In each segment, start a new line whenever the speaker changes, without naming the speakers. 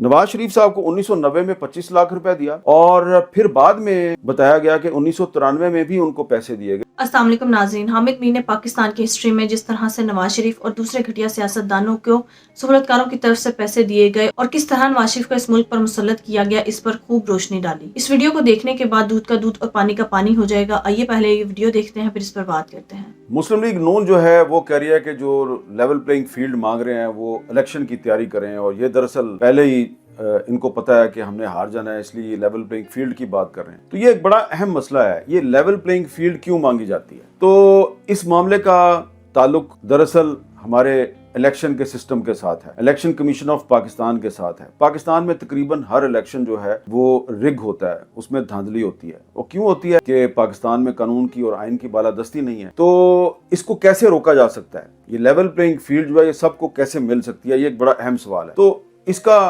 नवाज शरीफ साहब को 1990 में 25 लाख रुपए दिया और फिर बाद में बताया गया कि 1993 में भी उनको पैसे दिए गए।
अस्सलाम वालेकुम नाज़रीन, हामिद मीर ने पाकिस्तान की हिस्ट्री में जिस तरह से नवाज शरीफ और दूसरे घटिया सियासतदानों को सहूलतकारों की तरफ से पैसे दिए गए और किस तरह नवाज शरीफ को इस मुल्क पर मुसल्लत किया गया, इस पर खूब रोशनी डाली। इस वीडियो को देखने के बाद दूध का दूध और पानी का पानी हो जाएगा। आइए पहले ये वीडियो देखते हैं, फिर इस पर बात करते हैं।
मुस्लिम लीग नून जो है वो कह रही है कि जो लेवल प्लेइंग फील्ड मांग रहे हैं वो इलेक्शन की तैयारी करें, और ये दरअसल पहले ही इनको पता है कि हमने हार जाना है, इसलिए लेवल प्लेइंग फील्ड की बात कर रहे हैं। तो ये एक बड़ा अहम मसला है, ये लेवल प्लेइंग फील्ड क्यों मांगी जाती है। तो इस मामले का ताल्लुक दरअसल हमारे इलेक्शन के सिस्टम के साथ है, इलेक्शन कमीशन ऑफ पाकिस्तान के साथ है। पाकिस्तान में तकरीबन हर इलेक्शन जो है वो रिग होता है, उसमें धांधली होती है। वो क्यों होती है कि पाकिस्तान में कानून की और आइन की बालादस्ती नहीं है। तो इसको कैसे रोका जा सकता है, ये लेवल प्लेइंग फील्ड जो है ये सबको कैसे मिल सकती है, ये एक बड़ा अहम सवाल है। तो इसका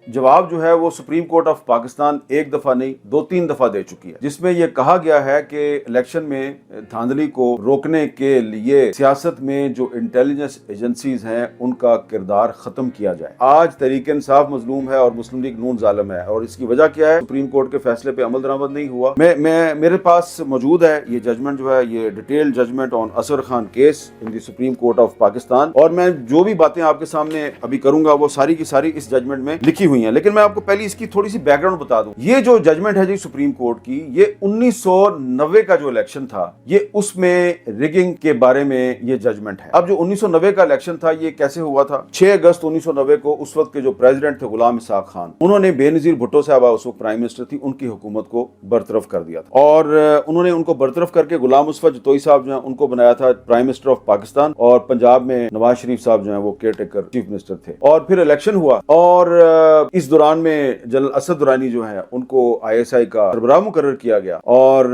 जवाब जो है वो सुप्रीम कोर्ट ऑफ पाकिस्तान एक दफा नहीं 2-3 दफा दे चुकी है, जिसमें यह कहा गया है कि इलेक्शन में धांधली को रोकने के लिए सियासत में जो इंटेलिजेंस एजेंसीज हैं उनका किरदार खत्म किया जाए। आज तहरीक इंसाफ मजलूम है और मुस्लिम लीग नून जालिम है, और इसकी वजह क्या है, सुप्रीम कोर्ट के फैसले पे अमल दरामद नहीं हुआ। मेरे पास मौजूद है ये जजमेंट जो है, ये डिटेल जजमेंट ऑन असर Khan case in the supreme court of Pakistan, और मैं जो भी बातें आपके सामने अभी करूंगा वो सारी की सारी इस जजमेंट में लिखी हुई है। लेकिन मैं आपको पहले इसकी थोड़ी सी बैकग्राउंड बता दूं। ये जो जजमेंट है जी सुप्रीम कोर्ट की, ये 1990 का जो इलेक्शन था, ये उसमें रिगिंग के बारे में ये जजमेंट है। अब जो 1990 का इलेक्शन था ये कैसे हुआ था, 6 अगस्त 1990 को उस वक्त के जो प्रेसिडेंट थे गुलाम इसाक खान, उन्होंने बेनजीर भुट्टो साहबा उस वक्त प्राइम मिनिस्टर थी, उनकी हुकूमत को बरतरफ कर दिया था, और उन्होंने उनको बरतरफ करके गुलाम मुस्तफा जतोई साहब जो है उनको बनाया था प्राइम मिनिस्टर ऑफ पाकिस्तान, और पंजाब में नवाज शरीफ साहब जो है वो केयर टेकर चीफ मिनिस्टर थे। और फिर इलेक्शन हुआ, और इस दौरान में जनरल असद दुरानी जो है उनको ISI का सरबराह मुकर्रर किया गया, और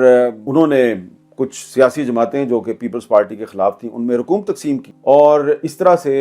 उन्होंने कुछ सियासी जमातें जो कि पीपल्स पार्टी के खिलाफ थी उनमें हुकूमत तकसीम की, और इस तरह से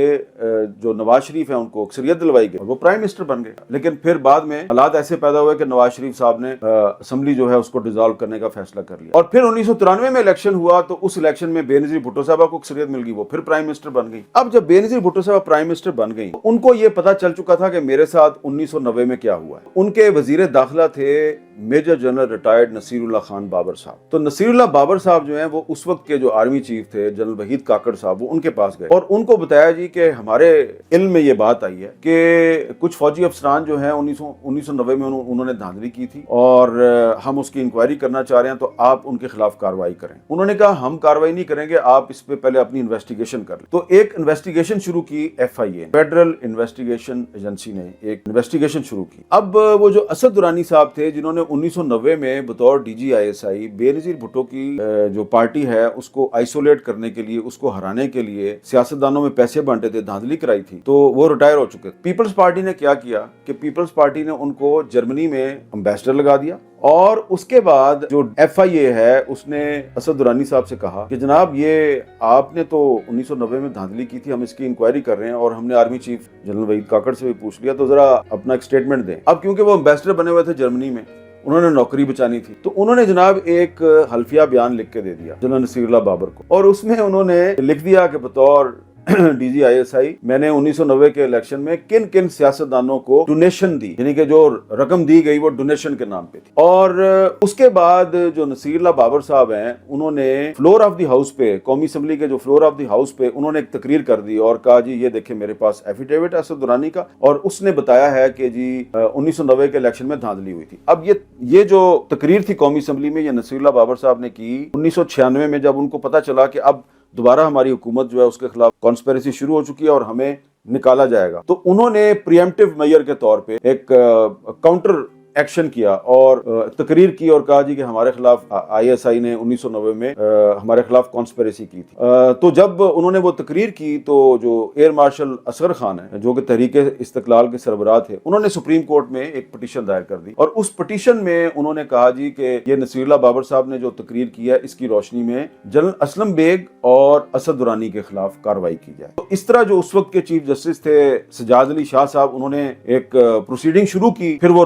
जो नवाज शरीफ है उनको अक्सरियत दिलवाई गई, वो प्राइम मिनिस्टर बन गए। लेकिन फिर बाद में हालात ऐसे पैदा हुए कि नवाज शरीफ साहब ने असेंबली जो है उसको डिसॉल्व करने का फैसला कर लिया, और फिर 1993 में इलेक्शन हुआ, तो उस इलेक्शन में बेनजीर भुट्टो साहबा को अक्सरियत मिल गई, वो फिर प्राइम मिनिस्टर बन गई। अब जब बेनजीर भुट्टो साहबा प्राइम मिनिस्टर बन गई, उनको ये पता चल चुका था कि मेरे साथ 1990 में क्या हुआ है। उनके वजीर दाखिला थे major general retired Nasirullah Khan Babar Sahab. तो नसीरुल्लाह बाबर साहब जो हैं वो उस वक्त के जो आर्मी चीफ थे जनरल वहीद काकड़ साहब, वो उनके पास गए और उनको बताया जी कि हमारे इल्म में ये बात आई है कि कुछ फौजी अफसरान जो हैं 1990 में उन्होंने धांधली की थी, और हम उसकी इंक्वायरी करना चाह रहे हैं, तो आप उनके खिलाफ कार्रवाई करें। उन्होंने कहा हम कार्रवाई नहीं करेंगे, आप इस पे पहले अपनी इन्वेस्टिगेशन कर लें। तो एक इन्वेस्टिगेशन शुरू की FIA, फेडरल इन्वेस्टिगेशन एजेंसी ने एक इन्वेस्टिगेशन शुरू की। अब वो जो असद दुरानी साहब थे जिन्होंने 1990 में बतौर DG ISI बेनजीर भुट्टो की जो पार्टी है उसको आइसोलेट करने के लिए, उसको हराने के लिए सियासतदानों में पैसे बांटे थे, धांधली कराई थी, तो वो रिटायर हो चुके। पीपल्स पार्टी ने क्या किया कि पीपल्स पार्टी ने उनको जर्मनी में एम्बेसडर लगा दिया, और उसके बाद जो FIA है उसने असद दुरानी साहब से कहा कि जनाब ये आपने तो 1990 में धांधली की थी, हम इसकी इंक्वायरी कर रहे हैं, और हमने आर्मी चीफ जनरल वहीद काकड़ से भी पूछ लिया, तो जरा अपना एक स्टेटमेंट दें। अब क्योंकि वो एम्बेसडर बने हुए थे जर्मनी में, उन्होंने नौकरी बचानी थी, तो उन्होंने जनाब एक हल्फिया बयान लिख के दे दिया जनरल नसीरुल्लाह बाबर को, और उसमें उन्होंने लिख दिया कि बतौर DG ISI मैंने 1990 के इलेक्शन में किन किन सियासतदानों को डोनेशन दी, यानी कि जो रकम दी गई वो डोनेशन के नाम पे थी। और उसके बाद जो नसीरुल्लाह बाबर साहब हैं उन्होंने फ्लोर ऑफ द हाउस पे, कौमी असेंबली के जो फ्लोर ऑफ द हाउस पे उन्होंने एक तकरीर कर दी और कहा जी ये देखें मेरे पास एफिडेविट है असद दुरानी का, और उसने बताया है कि जी 1990 के इलेक्शन में धांधली हुई थी। अब ये जो तकरीर थी कौमी असेंबली में, ये नसीरुल्लाह बाबर साहब ने की 1996 में, जब उनको पता चला कि अब दोबारा हमारी हुकूमत जो है उसके खिलाफ कॉन्स्पिरेसी शुरू हो चुकी है और हमें निकाला जाएगा, तो उन्होंने प्रिएम्प्टिव मेजर के तौर पे एक काउंटर एक्शन किया और तकरीर की और कहा जी कि हमारे खिलाफ ISI ने 1990 में हमारे खिलाफ कॉन्स्पिरेसी की थी। तो जब उन्होंने वो तकरीर की तो जो एयर मार्शल असगर खान है जो कि तहरीक इस्तकलाल के सरबराह थे, उन्होंने सुप्रीम कोर्ट में एक पिटीशन दायर कर दी, और उस पिटीशन में उन्होंने कहा जी कि ये नसीरुल्लाह बाबर साहब ने जो तकरीर की है इसकी रोशनी में जनरल असलम बेग और असद दुरानी के खिलाफ कार्रवाई की जाए। तो इस तरह जो उस वक्त के चीफ जस्टिस थे सजाद अली शाह साहब, उन्होंने एक प्रोसीडिंग शुरू की, फिर वो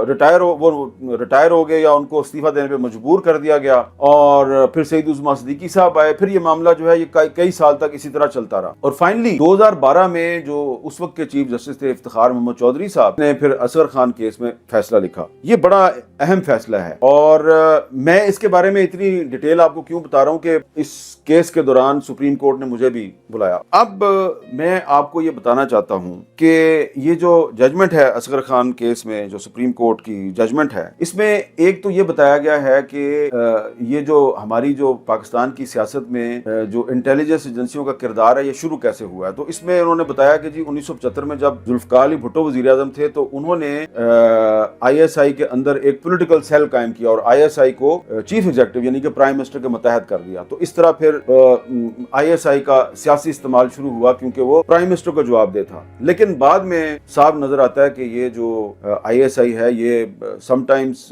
ریٹائر ہو گئے یا ان کو استعفیٰ دینے پہ مجبور کر دیا گیا، اور پھر سعید عظمیٰ صدیقی صاحب آئے، پھر یہ معاملہ جو ہے یہ کئی سال تک اسی طرح چلتا رہا، اور فائنلی 2012 میں جو اس وقت کے چیف جسٹس تھے افتخار محمد چودھری صاحب نے پھر اصغر خان کیس میں فیصلہ لکھا۔ یہ بڑا اہم فیصلہ ہے، اور میں اس کے بارے میں اتنی ڈیٹیل آپ کو کیوں بتا رہا ہوں کہ اس کیس کے دوران سپریم کورٹ نے مجھے بھی بلایا۔ اب میں آپ کو یہ بتانا چاہتا ہوں کہ یہ جو ججمنٹ ہے اصغر خان کیس میں، جو سپریم کورٹ کی ججمنٹ ہے، اس میں ایک تو یہ بتایا گیا ہے کہ یہ جو ہماری جو پاکستان کی سیاست میں جو انٹیلیجنس ایجنسیوں کا کردار ہے یہ شروع کیسے ہوا ہے۔ تو اس میں انہوں نے بتایا کہ جی 1975 میں جب ذوالفقار علی بھٹو وزیر اعظم تھے تو انہوں نے آئی ایس آئی کے اندر ایک پولیٹیکل سیل قائم کیا اور آئی ایس آئی کو چیف ایگزیکٹو یعنی کہ پرائم منسٹر کے متحد کر دیا۔ تو اس طرح پھر آئی ایس آئی کا سیاسی استعمال شروع ہوا کیونکہ وہ پرائم منسٹر کو جواب دہ تھا، لیکن بعد میں صاف نظر آتا ہے کہ یہ جو آئی ایس آئی ہے یہ سم ٹائمز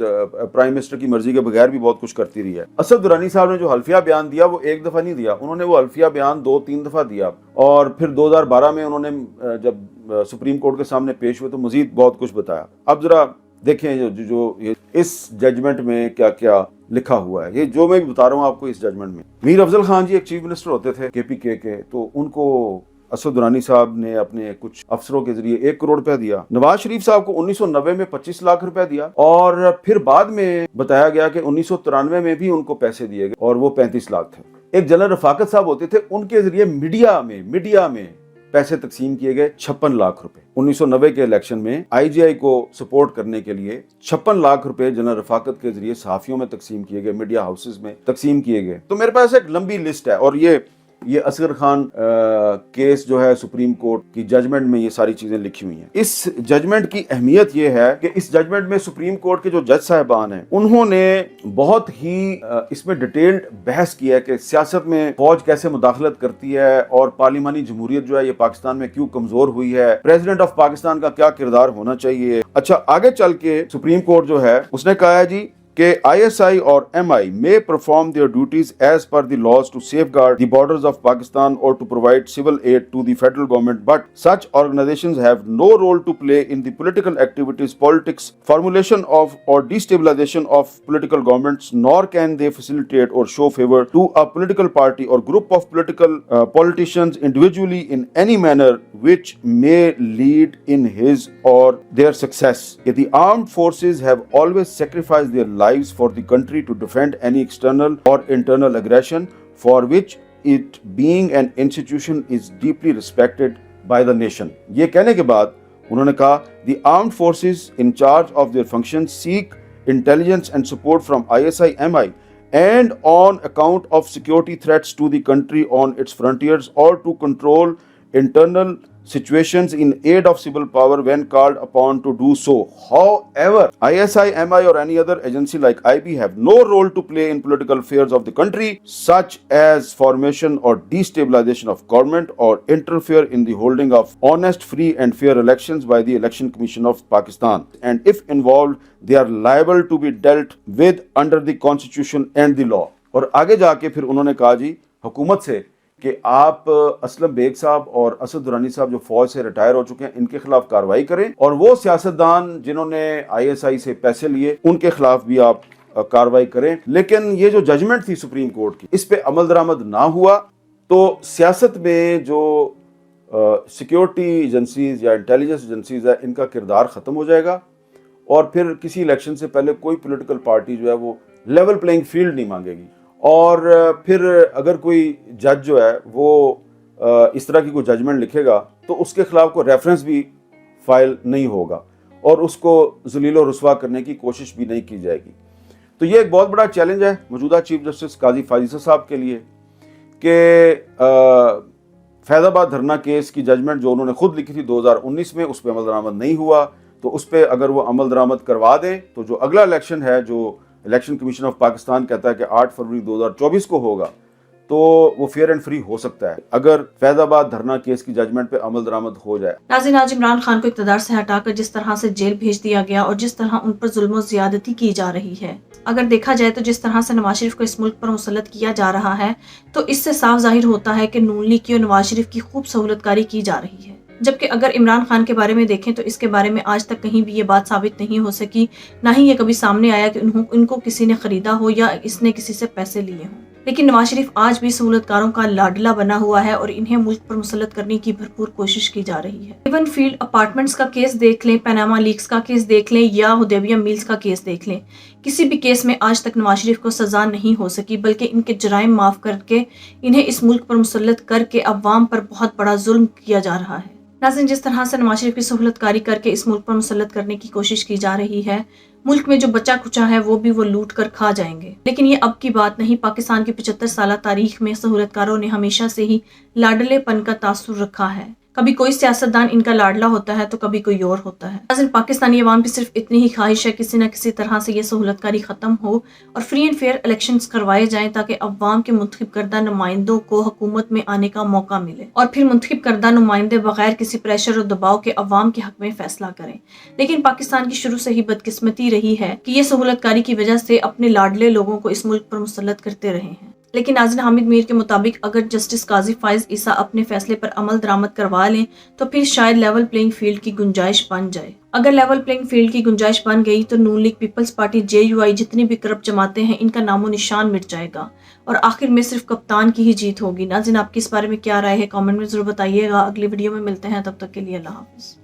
پرائم منسٹر کی مرضی کے بغیر بھی بہت کچھ کرتی رہی ہے۔ اسد درانی صاحب نے جو حلفیہ بیان دیا وہ ایک دفعہ نہیں دیا، انہوں نے وہ حلفیہ بیان 2-3 دفعہ دیا، اور پھر 2012 میں انہوں نے جب سپریم کورٹ کے سامنے پیش ہوئے تو مزید بہت کچھ بتایا۔ اب ذرا دیکھیں جو اس ججمنٹ میں کیا کیا لکھا ہوا ہے، یہ جو میں بھی بتا رہا ہوں آپ کو اس ججمنٹ میں۔ میر افضل خان جی ایک چیف منسٹر ہوتے تھے کے پی کے، تو ان کو اسد درانی صاحب نے اپنے کچھ افسروں کے ذریعے 1 کروڑ روپے دیا۔ نواز شریف صاحب کو 1990 میں 25 لاکھ روپے دیا، اور پھر بعد میں بتایا گیا کہ 1993 میں بھی ان کو پیسے دیے گئے اور وہ 35 لاکھ تھے۔ ایک جنرل رفاقت صاحب ہوتے تھے، ان کے ذریعے میڈیا میں پیسے تقسیم کیے گئے 56 لاکھ روپے۔ 1990 کے الیکشن میں آئی جی آئی کو سپورٹ کرنے کے لیے 56 لاکھ روپے جنرل رفاقت کے ذریعے صحافیوں میں تقسیم کیے گئے، میڈیا ہاؤسز میں تقسیم کیے گئے۔ تو میرے پاس ایک لمبی لسٹ ہے، اور یہ اصغر خان کیس جو ہے سپریم کورٹ کی ججمنٹ میں یہ ساری چیزیں لکھی ہوئی ہیں۔ اس ججمنٹ کی اہمیت یہ ہے کہ اس ججمنٹ میں سپریم کورٹ کے جو جج صاحبان ہیں انہوں نے بہت ہی اس میں ڈیٹیلڈ بحث کیا ہے کہ سیاست میں فوج کیسے مداخلت کرتی ہے، اور پارلیمانی جمہوریت جو ہے یہ پاکستان میں کیوں کمزور ہوئی ہے، پریزیڈنٹ آف پاکستان کا کیا کردار ہونا چاہیے۔ اچھا، آگے چل کے سپریم کورٹ جو ہے اس نے کہا ہے جی کہ آئی ایس آئی اور M I may perform their duties as per the laws to safeguard the borders of Pakistan or to provide civil aid to the federal government, but such organizations have no role to play in the political activities, politics, formulation of or destabilization of political governments, nor can they facilitate or show favor to a political party or group of politicians individually in any manner which may lead in his or their success. The armed forces have always sacrificed their lives for the country to defend any external or internal aggression, for which it being an institution is deeply respected by the nation. یہ کہنے کے بعد انہوں نے کہا the armed forces in charge of their functions seek intelligence and support from ISI MI and on account of security threats to the country on its frontiers, or to control internal situations in aid of civil power when called upon to do so. However, ISI, MI or any other agency like IB have no role to play in political affairs of the country, such as formation or destabilization of government, or interfere in the holding of honest, free and fair elections by the Election Commission of Pakistan. And if involved, they are liable to be dealt with under the Constitution and the law. اور آگے جا کے پھر انہوں نے کہا جی حکومت سے کہ آپ اسلم بیگ صاحب اور اسد درانی صاحب جو فوج سے ریٹائر ہو چکے ہیں ان کے خلاف کارروائی کریں، اور وہ سیاستدان جنہوں نے آئی ایس آئی سے پیسے لیے ان کے خلاف بھی آپ کارروائی کریں۔ لیکن یہ جو ججمنٹ تھی سپریم کورٹ کی اس پہ عمل درآمد نہ ہوا، تو سیاست میں جو سیکیورٹی ایجنسیز یا انٹیلیجنس ایجنسیز ہے ان کا کردار ختم ہو جائے گا، اور پھر کسی الیکشن سے پہلے کوئی پولیٹیکل پارٹی جو ہے وہ لیول پلینگ فیلڈ نہیں مانگے گی، اور پھر اگر کوئی جج جو ہے وہ اس طرح کی کوئی ججمنٹ لکھے گا تو اس کے خلاف کوئی ریفرنس بھی فائل نہیں ہوگا، اور اس کو ذلیل و رسوا کرنے کی کوشش بھی نہیں کی جائے گی۔ تو یہ ایک بہت بڑا چیلنج ہے موجودہ چیف جسٹس قاضی فائزہ صاحب کے لیے کہ فیض آباد دھرنا کیس کی ججمنٹ جو انہوں نے خود لکھی تھی 2019 میں، اس پہ عمل درآمد نہیں ہوا، تو اس پہ اگر وہ عمل درآمد کروا دیں تو جو اگلا الیکشن ہے جو الیکشن کمیشن آف پاکستان کہتا ہے کہ 8 فروری 2024 کو ہوگا، تو وہ فیئر اینڈ فری ہو سکتا ہے اگر فیض آباد دھرنا کیس کی ججمنٹ پہ عمل درآمد ہو جائے۔
ناظرین، آج عمران خان کو اقتدار سے ہٹا کر جس طرح سے جیل بھیج دیا گیا اور جس طرح ان پر ظلم و زیادتی کی جا رہی ہے، اگر دیکھا جائے تو جس طرح سے نواز شریف کو اس ملک پر مسلط کیا جا رہا ہے، تو اس سے صاف ظاہر ہوتا ہے کہ نون لیگ کی اور نواز شریف کی خوب سہولت کاری کی جا رہی ہے۔ जबकि अगर इमरान खान के बारे में देखें तो इसके बारे में आज तक कहीं भी ये बात साबित नहीं हो सकी, ना ही ये कभी सामने आया कि इनको किसी ने खरीदा हो या इसने किसी से पैसे लिए हों। लेकिन नवाज शरीफ आज भी सहूलतकारों का लाडला बना हुआ है और इन्हें मुल्क पर मुसल्लत करने की भरपूर कोशिश की जा रही है। इवन फील्ड अपार्टमेंट्स का केस देख लें, पनामा लीक्स का केस देख लें या हुदैबिया मिल्स का केस देख लें, किसी भी केस में आज तक नवाज शरीफ को सजा नहीं हो सकी, बल्कि इनके जराइम माफ करके इन्हें इस मुल्क पर मुसल्लत करके अवाम पर बहुत बड़ा जुल्म किया जा रहा है। नाज़रीन, जिस तरह से नवाज शरीफ की सहूलतकारी करके इस मुल्क पर मुसल्लत करने की कोशिश की जा रही है, मुल्क में जो बचा खुचा है वो भी वो लूट कर खा जाएंगे। लेकिन ये अब की बात नहीं, पाकिस्तान की 75 साल तारीख में सहूलतकारों ने हमेशा से ही लाडलेपन का तासुर रखा है। कभी कोई सियासतदान इनका लाडला होता है तो कभी कोई और होता है। नाज़रीन, पाकिस्तानी अवाम की सिर्फ इतनी ही ख्वाहिश है किसी न किसी तरह से ये सहूलतकारी खत्म हो और फ्री एंड फेयर इलेक्शंस करवाए जाएं, ताकि अवाम के मुंतखब करदा नुमाइंदों को हुकूमत में आने का मौका मिले और फिर मुंतखब करदा नुमाइंदे बगैर किसी प्रेशर और दबाव के अवाम के हक में फैसला करें। लेकिन पाकिस्तान की शुरू से ही बदकिस्मती रही है कि ये सहूलतकारी की वजह से अपने लाडले लोगों को इस मुल्क पर मुसल्लत करते रहे हैं। लेकिन नाज़रीन, हामिद मीर के मुताबिक अगर जस्टिस काजी फाइज ईसा अपने फैसले पर अमल दरामद करवा लें तो फिर शायद लेवल प्लेइंग फील्ड की गुंजाइश बन जाए। अगर लेवल प्लेइंग फील्ड की गुंजाइश बन गई तो नून लीग, पीपल्स पार्टी, JUI जितनी भी करप्ट जमातें हैं, इनका नामो निशान मिट जाएगा और आखिर में सिर्फ कप्तान की ही जीत होगी। नाज़रीन, आपकी इस बारे में क्या राय है? कमेंट में जरूर बताइएगा। अगली वीडियो में मिलते हैं, तब तक के लिए अल्लाह हाफिज़।